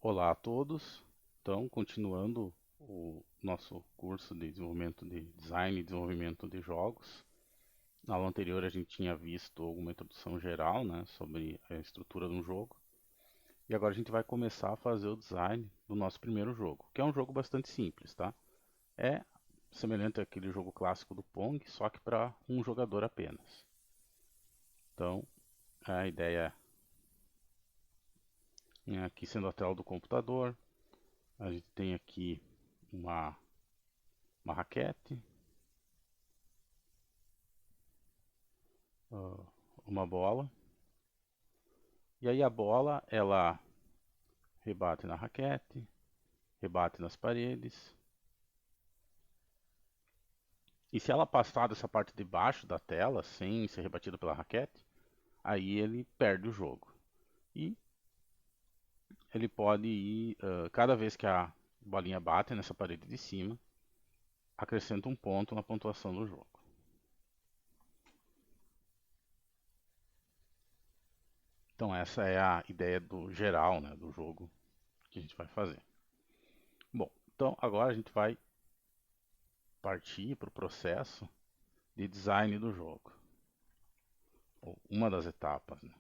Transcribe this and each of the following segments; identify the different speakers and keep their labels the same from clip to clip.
Speaker 1: Olá a todos. Então, continuando o nosso curso de desenvolvimento de design e desenvolvimento de jogos. Na aula anterior a gente tinha visto alguma introdução geral, né, sobre a estrutura de um jogo. E agora a gente vai começar a fazer o design do nosso primeiro jogo, que é um jogo bastante simples, tá? É semelhante àquele jogo clássico do Pong, só que para um jogador apenas. Então, a ideia é aqui sendo a tela do computador, a gente tem aqui uma, uma raquete, ah, uma bola. E aí a bola, ela rebate na raquete, rebate nas paredes. E se ela passar dessa parte de baixo da tela, sem ser rebatida pela raquete, aí ele perde o jogo. E ele pode ir, cada vez que a bolinha bate nessa parede de cima, acrescenta um ponto na pontuação do jogo. Então essa é a ideia do geral, né, do jogo que a gente vai fazer. Bom, então agora a gente vai partir para o processo de design do jogo, ou uma das etapas, né?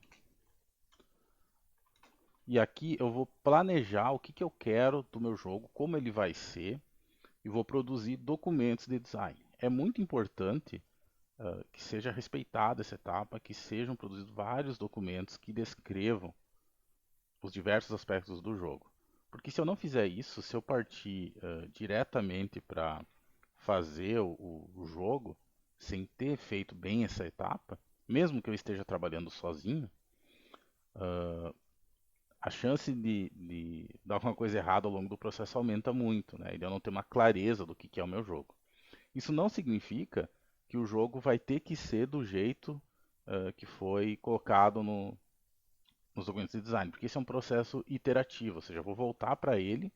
Speaker 1: E aqui eu vou planejar o que, que eu quero do meu jogo, como ele vai ser, e vou produzir documentos de design. É muito importante que seja respeitada essa etapa, que sejam produzidos vários documentos que descrevam os diversos aspectos do jogo. Porque se eu não fizer isso, se eu partir diretamente para fazer o jogo, sem ter feito bem essa etapa, mesmo que eu esteja trabalhando sozinho, a chance de dar alguma coisa errada ao longo do processo aumenta muito, né? E de eu não ter uma clareza do que é o meu jogo. Isso não significa que o jogo vai ter que ser do jeito que foi colocado nos documentos de design, porque esse é um processo iterativo, ou seja, eu vou voltar para ele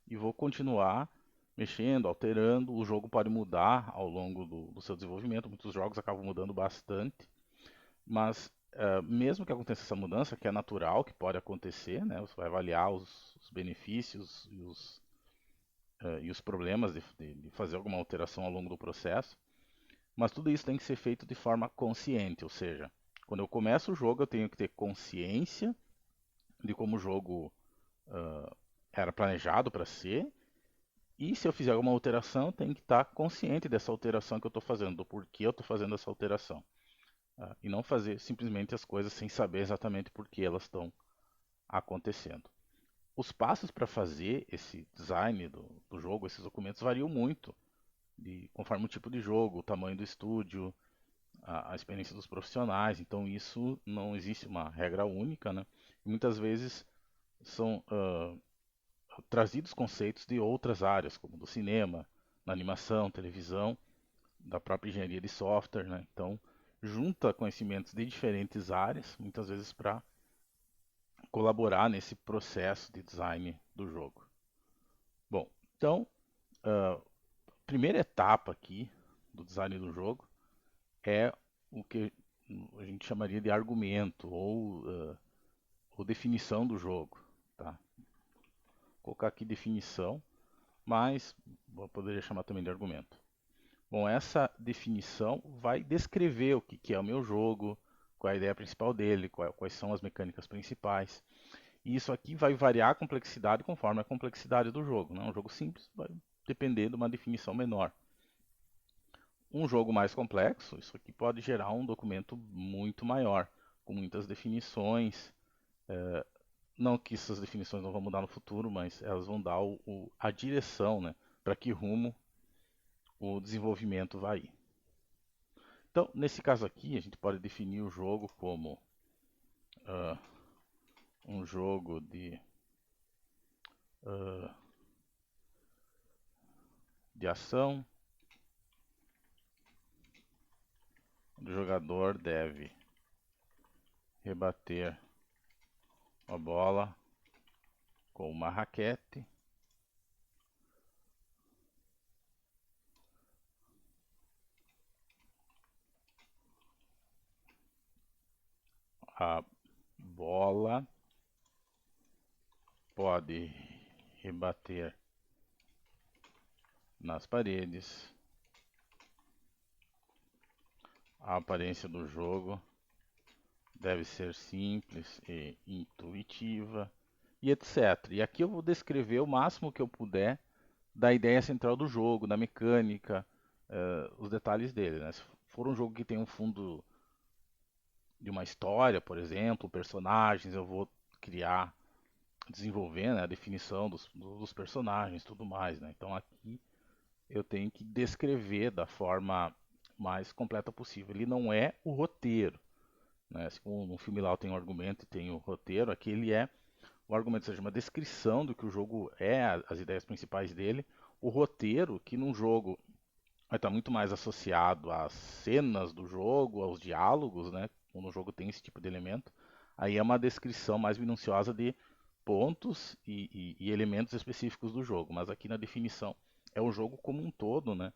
Speaker 1: e vou continuar mexendo, alterando. O jogo pode mudar ao longo do seu desenvolvimento, muitos jogos acabam mudando bastante, mas mesmo que aconteça essa mudança, que é natural, que pode acontecer, né? Você vai avaliar os benefícios e os problemas de fazer alguma alteração ao longo do processo, mas tudo isso tem que ser feito de forma consciente, ou seja, quando eu começo o jogo eu tenho que ter consciência de como o jogo era planejado para ser, e se eu fizer alguma alteração, eu tenho que estar consciente dessa alteração que eu estou fazendo, do porquê eu estou fazendo essa alteração. E não fazer simplesmente as coisas sem saber exatamente por que elas estão acontecendo. Os passos para fazer esse design do jogo, esses documentos, variam muito, conforme o tipo de jogo, o tamanho do estúdio, a experiência dos profissionais. Então, isso não existe uma regra única, né? E muitas vezes são trazidos conceitos de outras áreas, como do cinema, na animação, televisão, da própria engenharia de software, né? Então, junta conhecimentos de diferentes áreas, muitas vezes para colaborar nesse processo de design do jogo. Bom, então, a primeira etapa aqui do design do jogo é o que a gente chamaria de argumento ou definição do jogo, tá? Vou colocar aqui definição, mas poderia chamar também de argumento. Bom, essa definição vai descrever o que é o meu jogo, qual é a ideia principal dele, quais são as mecânicas principais. E isso aqui vai variar a complexidade conforme a complexidade do jogo, né? Um jogo simples vai depender de uma definição menor. Um jogo mais complexo, isso aqui pode gerar um documento muito maior, com muitas definições. Não que essas definições não vão mudar no futuro, mas elas vão dar a direção, né, para que rumo o desenvolvimento vai ir. Então, nesse caso aqui, a gente pode definir o jogo como uh, um jogo uh, de ação, onde o jogador deve rebater a bola com uma raquete. A bola pode rebater nas paredes. A aparência do jogo deve ser simples e intuitiva, e etc. E aqui eu vou descrever o máximo que eu puder da ideia central do jogo, da mecânica, os detalhes dele, né? Se for um jogo que tem um fundo de uma história, por exemplo, personagens, eu vou criar, desenvolver, né, a definição dos personagens, tudo mais, né? Então aqui eu tenho que descrever da forma mais completa possível. Ele não é o roteiro, né? Se no filme lá tem um argumento e tem o roteiro, aqui ele é o argumento, ou seja, uma descrição do que o jogo é, as ideias principais dele. O roteiro, que num jogo vai estar muito mais associado às cenas do jogo, aos diálogos, né? Quando o jogo tem esse tipo de elemento, aí é uma descrição mais minuciosa de pontos e elementos específicos do jogo. Mas aqui na definição é o jogo como um todo, né?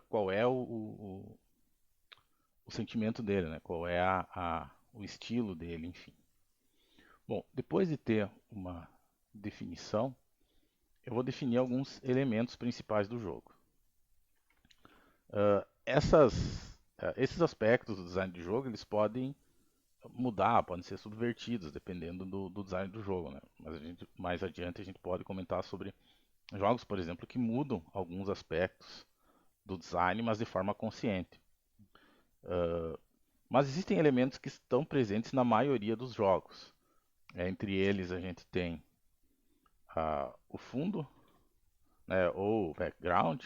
Speaker 1: Qual é o sentimento dele, né? Qual é o estilo dele, enfim. Bom, depois de ter uma definição, eu vou definir alguns elementos principais do jogo. Esses aspectos do design de jogo, eles podem mudar, podem ser subvertidos, dependendo do design do jogo, né? Mas mais adiante a gente pode comentar sobre jogos, por exemplo, que mudam alguns aspectos do design, mas de forma consciente. Mas existem elementos que estão presentes na maioria dos jogos. Entre eles a gente tem o fundo, né, ou background.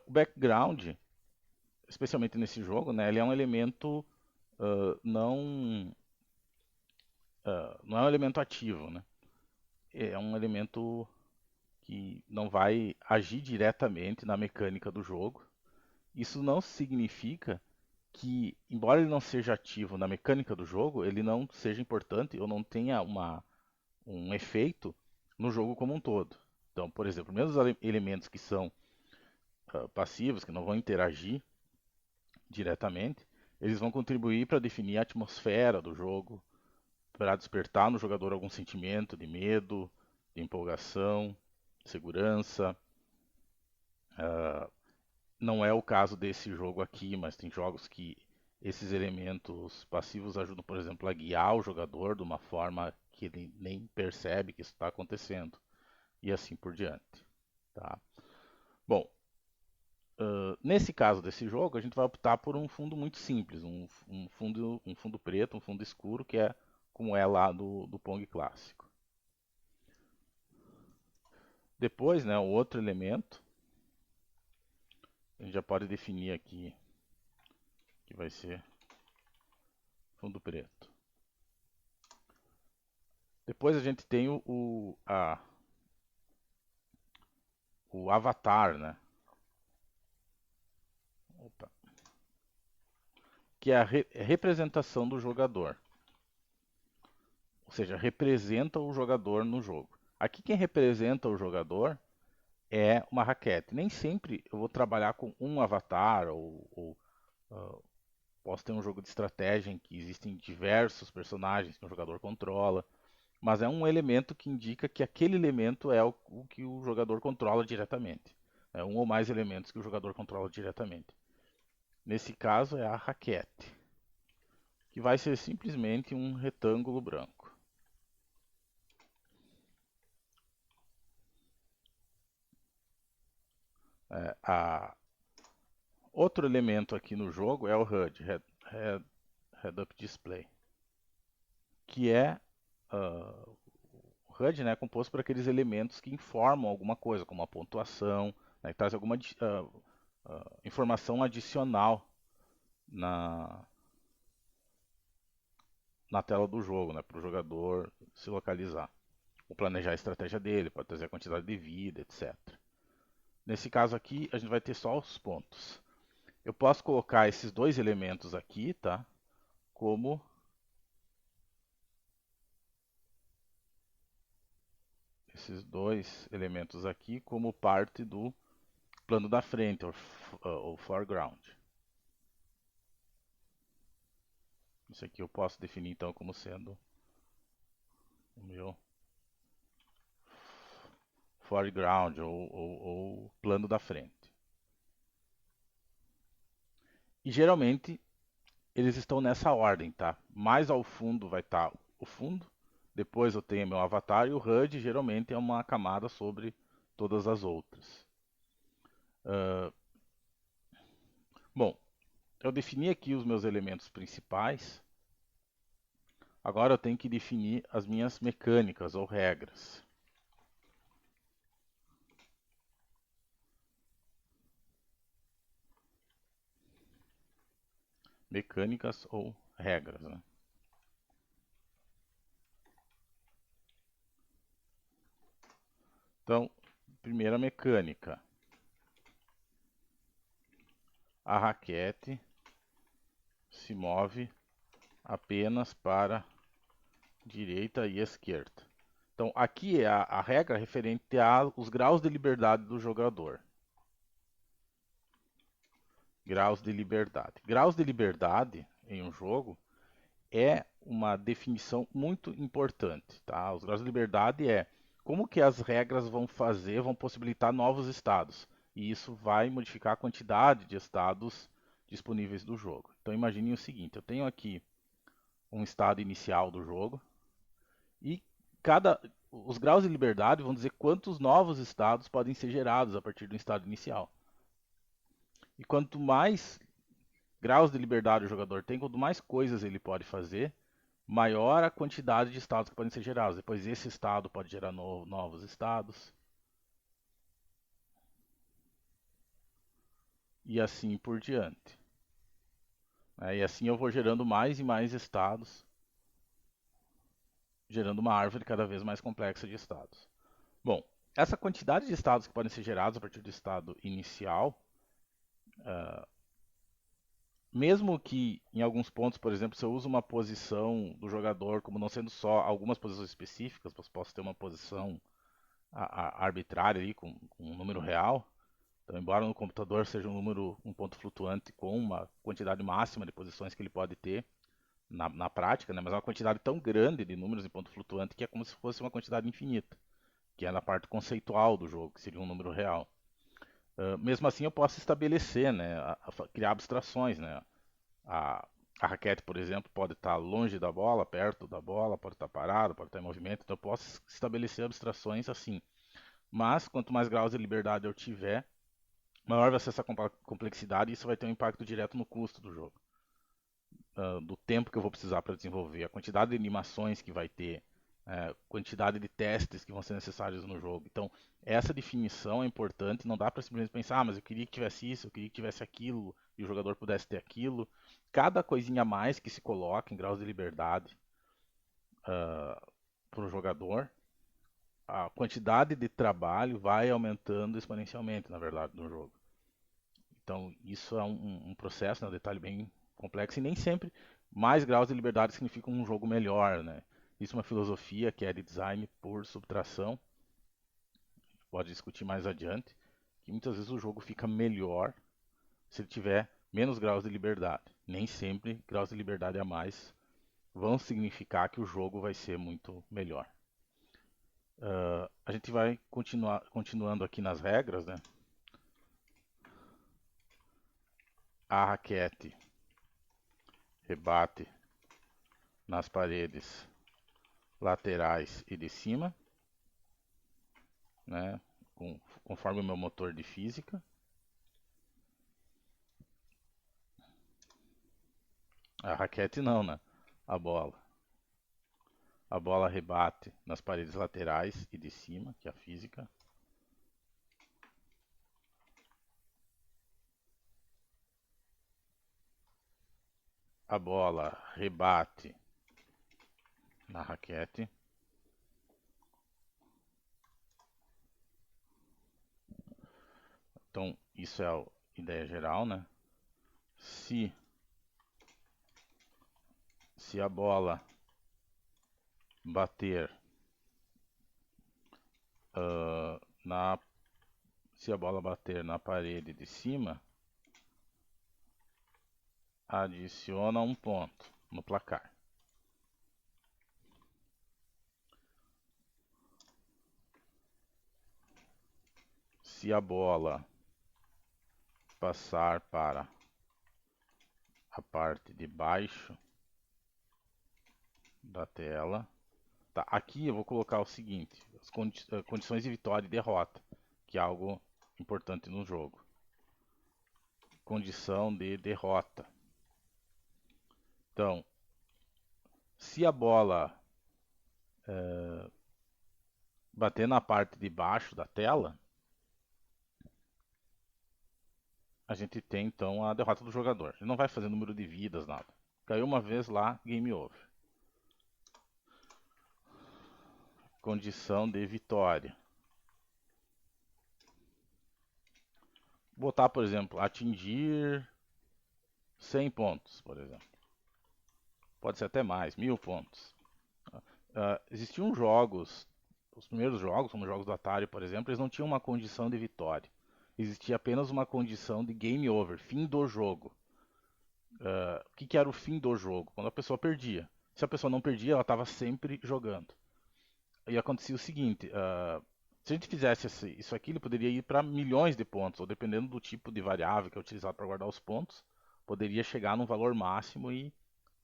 Speaker 1: O background, especialmente nesse jogo, né, ele é um elemento não não é um elemento ativo, né? É um elemento que não vai agir diretamente na mecânica do jogo. Isso não significa que, embora ele não seja ativo na mecânica do jogo, ele não seja importante ou não tenha um efeito no jogo como um todo. Então, por exemplo, mesmo os elementos que são passivos, que não vão interagir diretamente, eles vão contribuir para definir a atmosfera do jogo, para despertar no jogador algum sentimento de medo, de empolgação, segurança. Não é o caso desse jogo aqui, mas tem jogos que esses elementos passivos ajudam, por exemplo, a guiar o jogador de uma forma que ele nem percebe que isso está acontecendo, e assim por diante. Tá? Bom, nesse caso desse jogo, a gente vai optar por um fundo muito simples, um fundo preto, um fundo escuro, que é como é lá do Pong clássico. Depois, né, o outro elemento, a gente já pode definir aqui que vai ser fundo preto. Depois a gente tem o avatar, né? Opa. Que é a representação do jogador. Ou seja, representa o jogador no jogo. Aqui quem representa o jogador é uma raquete. Nem sempre eu vou trabalhar com um avatar ou posso ter um jogo de estratégia em que existem diversos personagens que o jogador controla, mas é um elemento que indica que aquele elemento é o que o jogador controla diretamente. É um ou mais elementos que o jogador controla diretamente. Nesse caso é a raquete, que vai ser simplesmente um retângulo branco. Outro elemento aqui no jogo é o HUD, Head Up Display, que é o HUD, né, é composto por aqueles elementos que informam alguma coisa, como a pontuação, né, que traz alguma informação adicional na, na tela do jogo, né, para o jogador se localizar. Ou planejar a estratégia dele, pode trazer a quantidade de vida, etc. Nesse caso aqui, a gente vai ter só os pontos. Eu posso colocar esses dois elementos aqui, tá? Como esses dois elementos aqui como parte do plano da frente, ou foreground. Isso aqui eu posso definir então como sendo o meu foreground ou plano da frente. E geralmente eles estão nessa ordem, tá? Mais ao fundo vai estar o fundo, depois eu tenho meu avatar e o HUD geralmente é uma camada sobre todas as outras. Uh, bom, eu defini aqui os meus elementos principais. Agora eu tenho que definir as minhas mecânicas ou regras. Mecânicas ou regras, né? Então, primeira mecânica. A raquete se move apenas para direita e esquerda. Então, aqui é a regra referente aos graus de liberdade do jogador. Graus de liberdade. Graus de liberdade em um jogo é uma definição muito importante, tá? Os graus de liberdade é como que as regras vão fazer, vão possibilitar novos estados. E isso vai modificar a quantidade de estados disponíveis do jogo. Então imagine o seguinte, eu tenho aqui um estado inicial do jogo e os graus de liberdade vão dizer quantos novos estados podem ser gerados a partir do estado inicial. E quanto mais graus de liberdade o jogador tem, quanto mais coisas ele pode fazer, maior a quantidade de estados que podem ser gerados. Depois esse estado pode gerar novos estados. E assim por diante. E assim eu vou gerando mais e mais estados, gerando uma árvore cada vez mais complexa de estados. Bom, essa quantidade de estados que podem ser gerados a partir do estado inicial, uh, mesmo que em alguns pontos, por exemplo, se eu uso uma posição do jogador como não sendo só algumas posições específicas, posso ter uma posição arbitrária ali com um número real. Então, embora no computador seja um ponto flutuante com uma quantidade máxima de posições que ele pode ter na prática, né, mas é uma quantidade tão grande de números em ponto flutuante que é como se fosse uma quantidade infinita, que é na parte conceitual do jogo, que seria um número real. Mesmo assim, eu posso estabelecer, né, criar abstrações, né? A, a raquete, por exemplo, pode estar longe da bola, perto da bola, pode estar parado, pode estar em movimento. Então, eu posso estabelecer abstrações assim. Mas, quanto mais graus de liberdade eu tiver, maior vai ser essa complexidade e isso vai ter um impacto direto no custo do jogo. Do tempo que eu vou precisar para desenvolver, a quantidade de animações que vai ter, quantidade de testes que vão ser necessários no jogo. Então, essa definição é importante, não dá para simplesmente pensar, mas eu queria que tivesse isso, eu queria que tivesse aquilo, e o jogador pudesse ter aquilo. Cada coisinha a mais que se coloca em graus de liberdade para o jogador, a quantidade de trabalho vai aumentando exponencialmente, na verdade, no jogo. Então, isso é um processo, né, um detalhe bem complexo, e nem sempre mais graus de liberdade significa um jogo melhor, né? Isso é uma filosofia que é de design por subtração, pode discutir mais adiante, que muitas vezes o jogo fica melhor se ele tiver menos graus de liberdade. Nem sempre graus de liberdade a mais vão significar que o jogo vai ser muito melhor. A gente vai continuando aqui nas regras, né? A raquete rebate nas paredes laterais e de cima, né? Conforme o meu motor de física. A raquete não, né? A bola. A bola rebate nas paredes laterais e de cima, que é a física. A bola rebate na raquete. Então, isso é a ideia geral, né? Se a bola bater na se a bola bater na parede de cima, adiciona um ponto. no placar. Se a bola passar para a parte de baixo da tela, tá, aqui eu vou colocar o seguinte, as condições de vitória e derrota, que é algo importante no jogo. Condição de derrota. Então, se a bola bater na parte de baixo da tela, a gente tem então a derrota do jogador. Ele não vai fazer número de vidas, nada. Caiu uma vez lá, game over. Condição de vitória. Botar, por exemplo, atingir 100 pontos, por exemplo. Pode ser até mais, 1000 pontos. Existiam jogos, os primeiros jogos, como os jogos do Atari, por exemplo, eles não tinham uma condição de vitória. Existia apenas uma condição de game over, fim do jogo. O que era o fim do jogo? Quando a pessoa perdia. Se a pessoa não perdia, ela estava sempre jogando. E acontecia o seguinte: se a gente fizesse isso aqui, ele poderia ir para milhões de pontos, ou dependendo do tipo de variável que é utilizado para guardar os pontos, poderia chegar num valor máximo e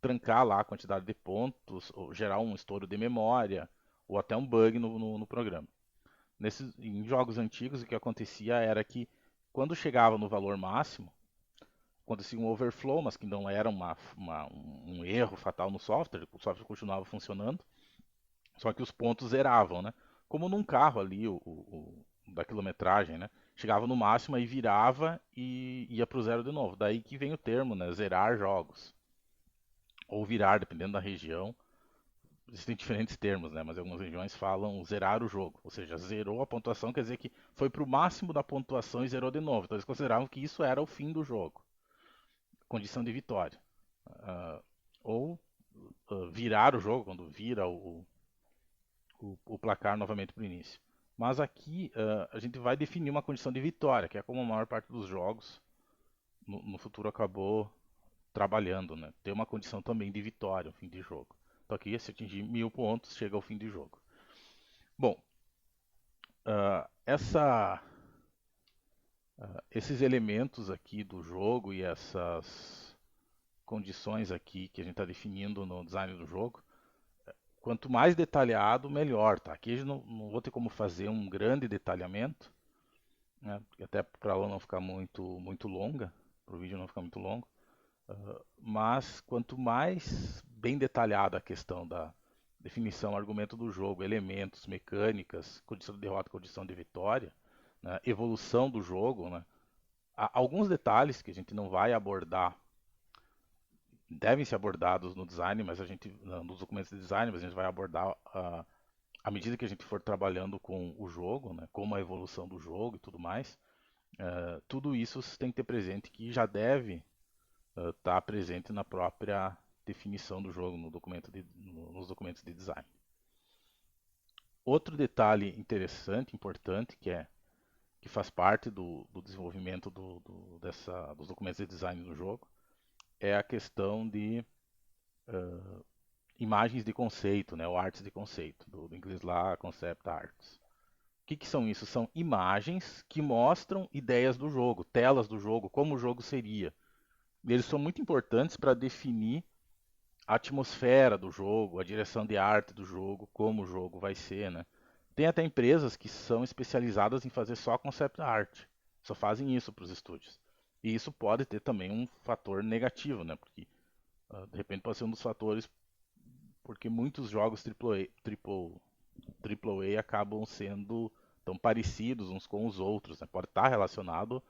Speaker 1: trancar lá a quantidade de pontos, ou gerar um estouro de memória, ou até um bug no programa. Em jogos antigos, o que acontecia era que, quando chegava no valor máximo, acontecia um overflow, mas que não era um erro fatal no software, o software continuava funcionando, só que os pontos zeravam, né? Como num carro ali, da quilometragem, né? Chegava no máximo e virava e ia para o zero de novo. Daí que vem o termo, né? Zerar jogos. Ou virar, dependendo da região. Existem diferentes termos, né? Mas algumas regiões falam zerar o jogo. Ou seja, zerou a pontuação, quer dizer que foi para o máximo da pontuação e zerou de novo. Então eles consideravam que isso era o fim do jogo. Condição de vitória. Ou virar o jogo, quando vira o placar novamente para o início. Mas aqui a gente vai definir uma condição de vitória, que é como a maior parte dos jogos no futuro acabou trabalhando, né? Ter uma condição também de vitória, o fim de jogo. Então aqui, se atingir 1000 pontos, chega ao fim de jogo. Bom, esses elementos aqui do jogo e essas condições aqui que a gente está definindo no design do jogo, quanto mais detalhado, melhor, tá? Aqui eu não vou ter como fazer um grande detalhamento, né? Até para ela não ficar muito longa, para o vídeo não ficar muito longo. Mas quanto mais bem detalhada a questão da definição, argumento do jogo, elementos, mecânicas, condição de derrota, condição de vitória, né? Evolução do jogo, né? Há alguns detalhes que a gente não vai abordar, devem ser abordados no design, mas a gente nos documentos de design, mas a gente vai abordar à medida que a gente for trabalhando com o jogo, né? Como a evolução do jogo e tudo mais. Tudo isso você tem que ter presente que já deve estar presente na própria definição do jogo nos documentos de design. Outro detalhe interessante, importante, que faz parte do desenvolvimento dos documentos de design do jogo, é a questão de imagens de conceito, né, ou artes de conceito, do inglês lá, concept arts. O que são isso? São imagens que mostram ideias do jogo, telas do jogo, como o jogo seria. Eles são muito importantes para definir a atmosfera do jogo, a direção de arte do jogo, como o jogo vai ser, né? Tem até empresas que são especializadas em fazer só concept art, só fazem isso para os estúdios. E isso pode ter também um fator negativo, né? Porque de repente pode ser um dos fatores porque muitos jogos AAA acabam sendo tão parecidos uns com os outros, né? Pode estar relacionado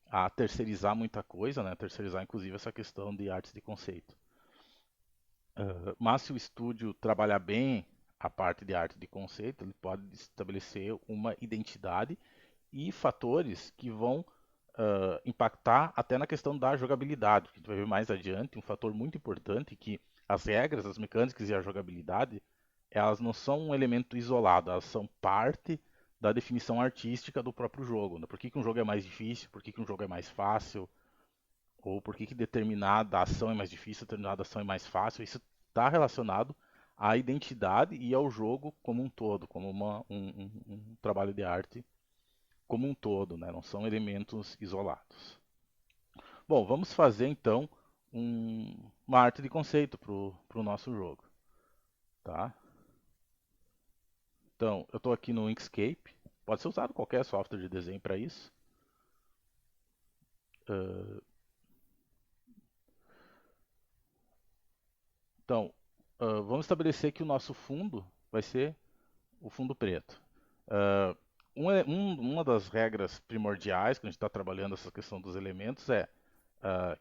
Speaker 1: a terceirizar muita coisa, né? Terceirizar inclusive essa questão de artes de conceito. Mas se o estúdio trabalhar bem a parte de arte de conceito, ele pode estabelecer uma identidade e fatores que vão impactar até na questão da jogabilidade. A gente vai ver mais adiante um fator muito importante que as regras, as mecânicas e a jogabilidade, elas não são um elemento isolado, elas são parte da definição artística do próprio jogo. Né? Por que um jogo é mais difícil, por que um jogo é mais fácil, ou por que que determinada ação é mais difícil, determinada ação é mais fácil. Isso está relacionado à identidade e ao jogo como um todo, como um trabalho de arte como um todo, né? Não são elementos isolados. Bom, vamos fazer então uma arte de conceito para o nosso jogo, tá? Então, eu estou aqui no Inkscape, pode ser usado qualquer software de desenho para isso. Uh, então, vamos estabelecer que o nosso fundo vai ser o fundo preto. Uh, uma das regras primordiais quando a gente está trabalhando essa questão dos elementos é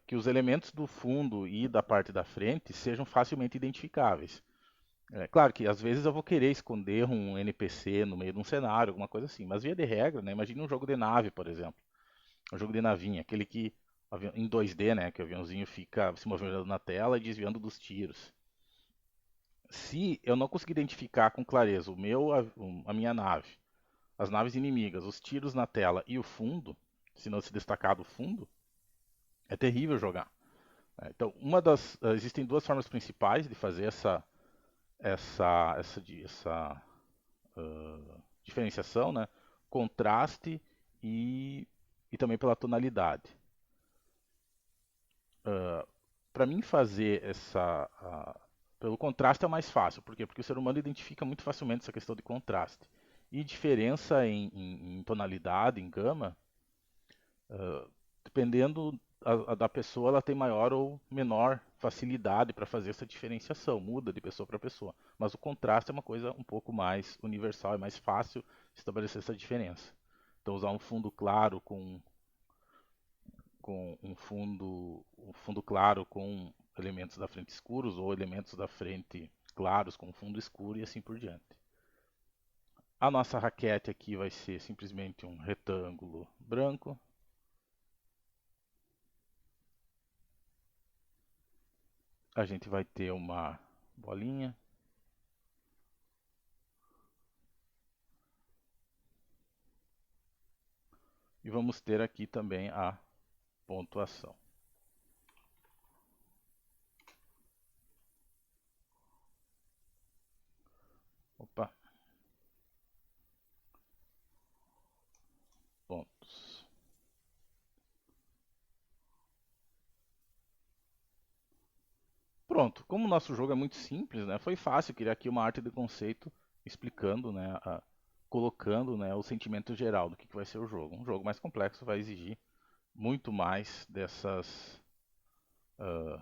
Speaker 1: que os elementos do fundo e da parte da frente sejam facilmente identificáveis. É claro que às vezes eu vou querer esconder um NPC no meio de um cenário, alguma coisa assim, mas via de regra, né? Imagine um jogo de nave, por exemplo, um jogo de navinha, aquele que em 2D, né, que o aviãozinho fica se movimentando na tela e desviando dos tiros. Se eu não conseguir identificar com clareza a minha nave, as naves inimigas, os tiros na tela e o fundo, se não se destacar do fundo, é terrível jogar. Então, existem duas formas principais de fazer essa diferenciação, né? Contraste e também pela tonalidade. Para mim fazer pelo contraste é mais fácil, por quê? Porque o ser humano identifica muito facilmente essa questão de contraste. E diferença em tonalidade, em gama, dependendo da pessoa, ela tem maior ou menor facilidade para fazer essa diferenciação, muda de pessoa para pessoa. Mas o contraste é uma coisa um pouco mais universal, é mais fácil estabelecer essa diferença. Então, usar um fundo claro com um fundo claro com elementos da frente escuros ou elementos da frente claros com fundo escuro e assim por diante. A nossa raquete aqui vai ser simplesmente um retângulo branco. A gente vai ter uma bolinha. E vamos ter aqui também a pontuação. Opa, pontos. Pronto, como o nosso jogo é muito simples, né, foi fácil criar aqui uma arte de conceito explicando, né, colocando, né, o sentimento geral do que vai ser o jogo. Um jogo mais complexo vai exigir muito mais uh,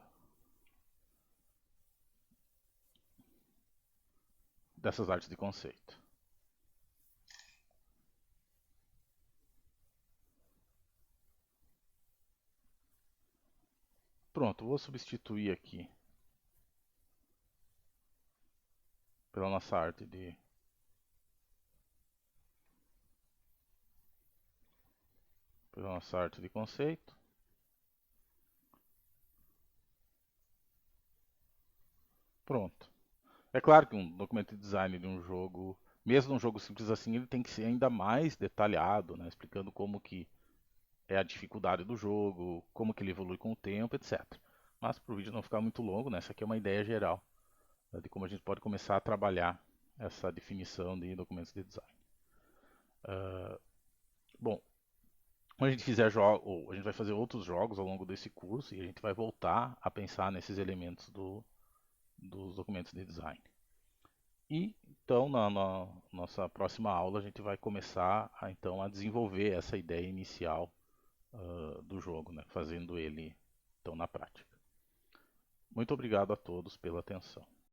Speaker 1: dessas artes de conceito. Pronto, vou substituir aqui pela nossa arte conceito. Pronto. É claro que um documento de design de um jogo, mesmo um jogo simples assim, ele tem que ser ainda mais detalhado, né, explicando como que é a dificuldade do jogo, como que ele evolui com o tempo, etc. Mas para o vídeo não ficar muito longo, né, essa aqui é uma ideia geral, né, de como a gente pode começar a trabalhar essa definição de documentos de design. Bom, quando a gente fizer jogo, a gente vai fazer outros jogos ao longo desse curso e a gente vai voltar a pensar nesses elementos dos documentos de design. E então na nossa próxima aula a gente vai começar a desenvolver essa ideia inicial do jogo, né, fazendo ele então na prática. Muito obrigado a todos pela atenção.